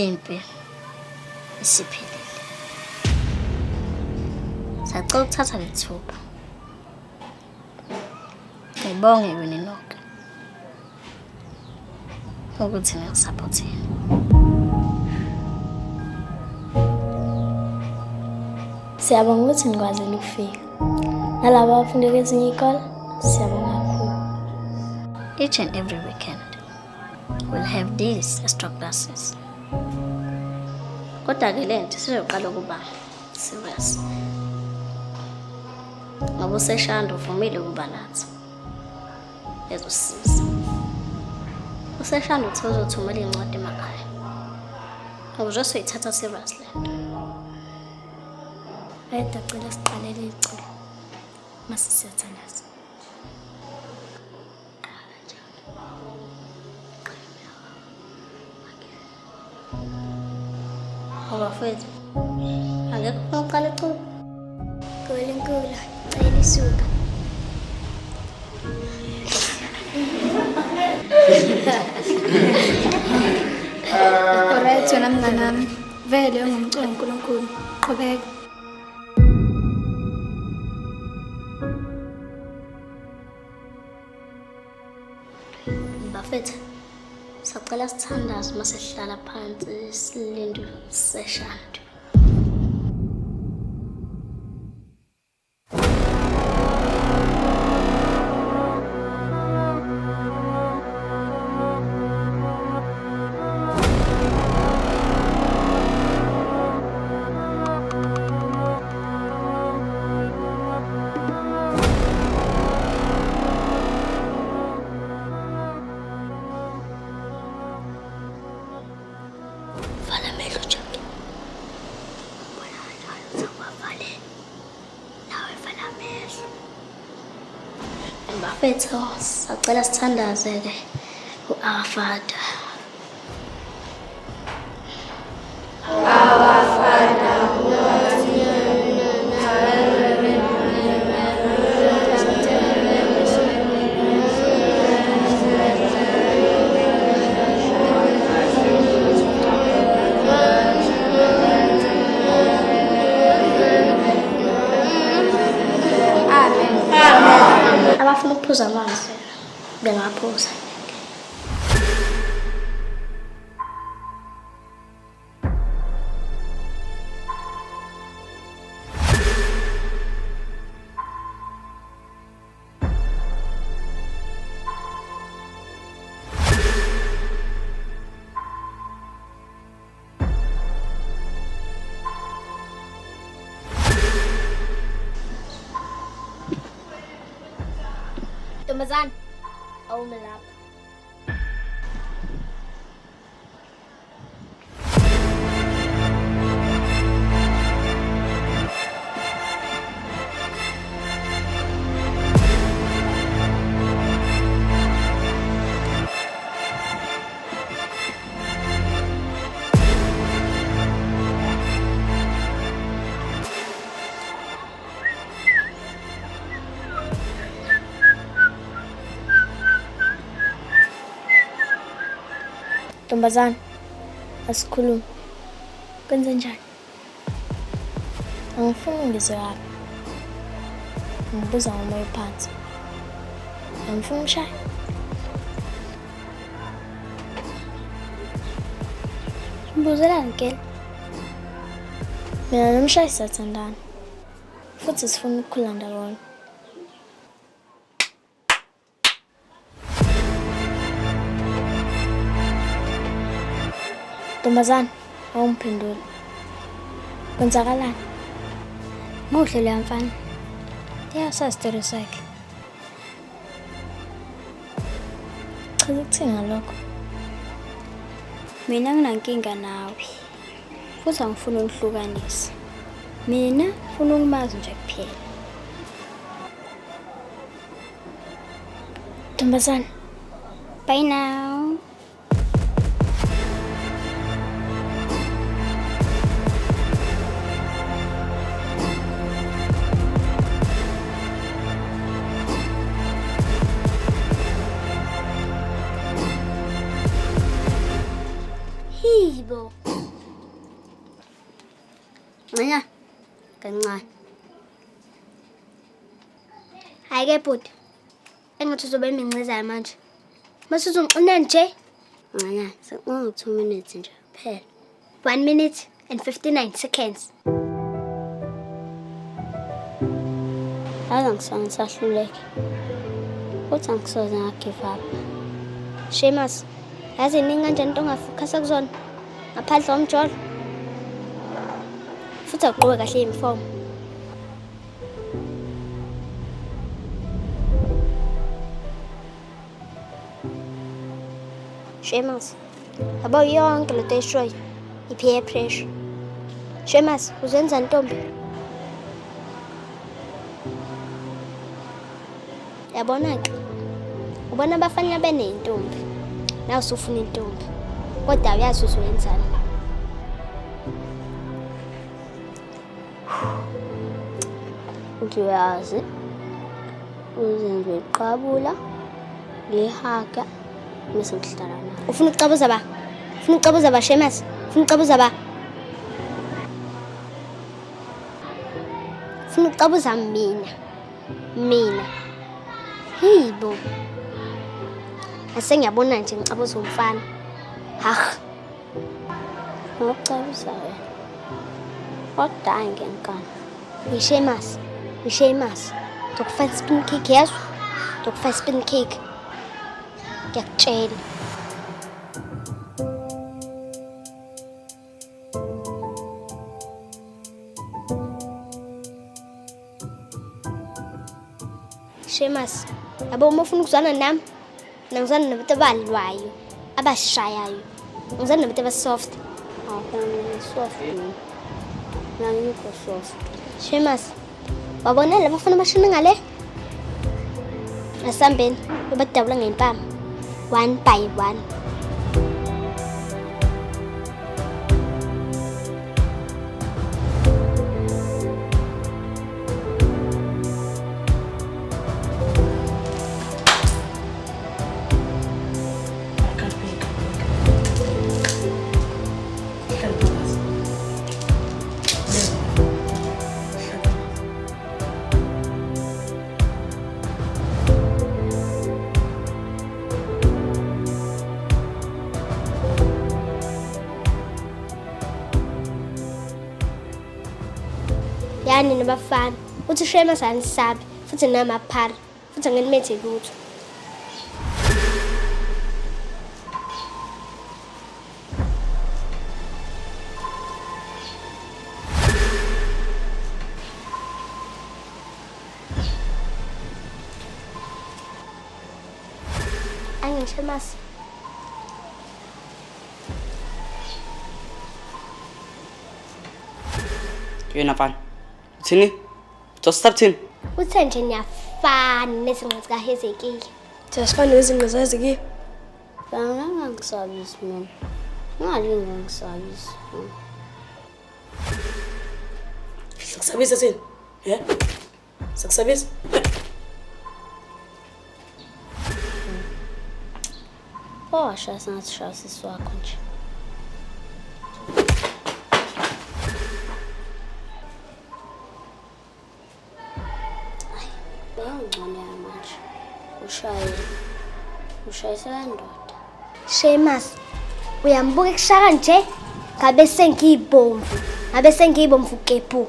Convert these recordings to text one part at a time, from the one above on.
impi isiphelile. Sacela ukuthatha lethuba. Ngibonge wena nonke ukuthi ngikusupportile. Siyabonga ukuthi nikwazile ukufika. Nalabo abafunde kwezinye izikole, siyabonga kakhulu. Each and every weekend, we'll have these extra classes. Kodwa-ke le nto sizoqala ukuba serious. Ngoba useshanda uvumile ukuba nathi. Ezosiza. Useshanda uthi uzothumela incwadi emakhaya. Ukuze soyithatha serious le nto. Ayeda cela siqalele iculo. Mase siyathandaza. Abafethu, angekho ufuna uqala iculo? Nkulunkulu, cela isuka. Alright, wena mngani nami. Vele ungumculi uNkulunkulu. Qhubeka. Bafethu, sacela sithandaze mase sihlala phansi silinde seshanda. Bafethu, sacela sithandaze-ke u-Our Father. Our Father, who art in heaven, Abafuna ukuphuza amanzi bengaphuza. Ntombazane, awume lapha. Ntombazane, asikhulume. Kwenze njani? Angifuni ngizwe lapha. Ngibuza ngomoya phansi. Angifuni ngishaya. Ngibuzela nkele. Mina nomshayi siyathandana. Futhi sifuna ukukhula ndawonye. Ntombazane, awungiphendule. Kwenzakalani? Muhle le mfana. Yasazi story sakhe. Chaza ukuthini ngalokho? Mina nginankinga nawe. Futhi angifuni ukuhlukanisa. Mina ngifuna ukumazi nje kuphela. Ntombazane, Bye now. Hibo. kancane. Hayi-ke bhuti, engathi uzobe imincizayo manje. Mase uzongixina nje. Ncanyana, sekunga 2 minutes nje kuphela. 1 minute and 59 seconds. Yazi angisona sahluleke. Uthi angisoze ngagive up. Sheamus, yazi iningi kanjani into ongafokhasa kuzona ngaphandle komjolo. Futhi awugqoke kahle i-uniform. Sheamus, yabo yonke lento eshoyo i-peer pressure. Sheamus, uzenza ntombi. Yabona-ke, ubona abafana beneyintombi. Nawe usufuna intombi. Kodwa uyazi uzowenzani. Uyazi uzenze iqabula, ngihaga, bese ngihlala nawe. Ufuna ukucabuza ba? Ufuna ukucabuza ba Sheamus? Ufuna ukucabuza ba? Ufuna ukucabuza mina. Hibo. Asengiyabona nje ngicabuza umfana. Ngokucabuza wena. Kodwa ngenkani. Sheamus. Dokufaka spin cake yazo. Dokufaka spin cake. Ngiyakutshela. Sheamus, yabo uma ufuna ukuzwana nami, ngizwana nabantu abalwayo, abashayayo. Ngizwana nabantu abasoft. Soft. Ngikho soft. Sheamus, wabona labo bafuna bashina ngale? Asambeni, ubadabula ngempama. 1 by 1. Yani nabafana uthi Sheamus anisabi futhi namaphara futhi angenimethe lutho. Sheamus. Yena fana. Uthini? Stop thini? Uthe nje niyafana nezinqozi kahezekile. Siyasifana nezinqozi zazike. Ngangisabisi mina. Ngalinga ngisabisi. Sikusabisa thini? Sikusabisa? Shaya sengathi shaya sisi wakho nje. Bayangcona manje. Ushayisela ndoda. Sheamus, uyambuka ekushaka nje? Ngabe sengiyibomvu. Ngabe sengiyibomvu kepu.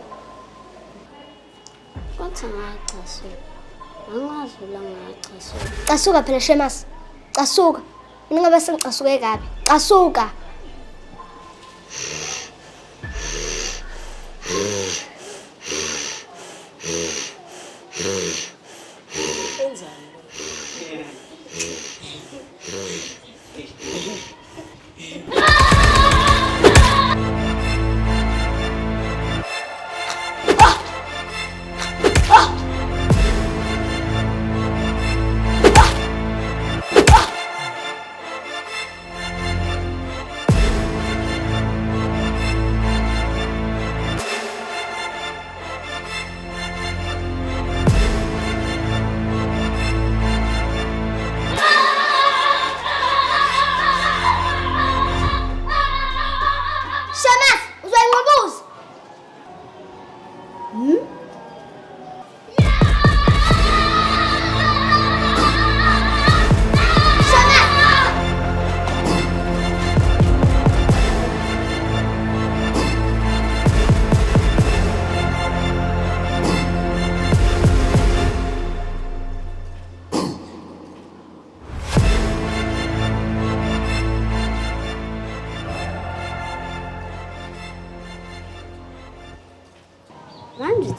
Kodwa ngacasuka. Angazi la ngacasuka. Casuka phela Sheamus. Casuka. Mina ngabe sengicasuke kabi. Casuka.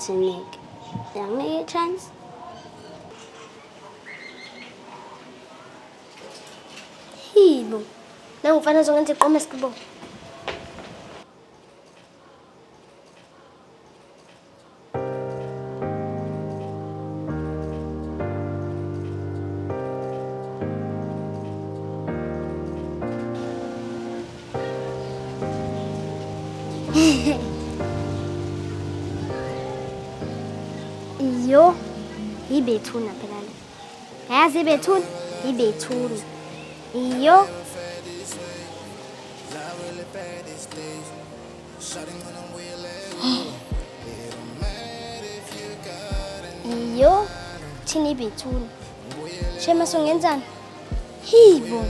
simnike. Yanginike i-chance. Hibo. Nangifana zonke iqoma esikibo. Iyo, ibethuna phela le. Yazi ibethuna, ibethuna. Iyo. Iyo, thini ibethuna. Sheamus ungenzani? Hibo.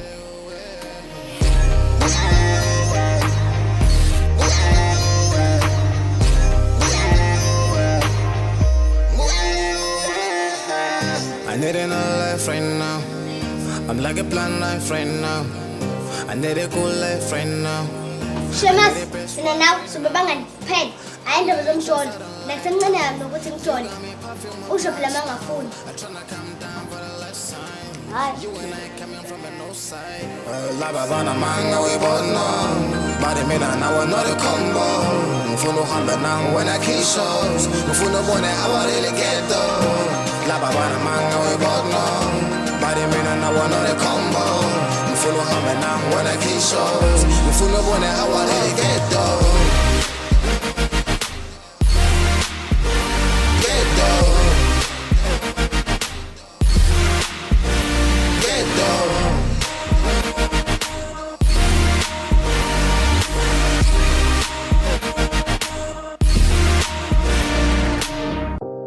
I need it in life right now. I'm like a plan life right now. I need a cool life right now. Sheamus, mina nawe sobabangani kuphela. Hayi indaba zomsholo. Nakusemncane yami nokuthi ngishole. Usho phela mangafuni. Hayi. Labavana manga we both know. Body me now another combo. Mfuno hamba now when I kiss shows. Mfuno bone I want really get though. Labavana manga we both know. Body me now another combo. Mfuno hamba now when I kiss shows. Mfuno bone I want really get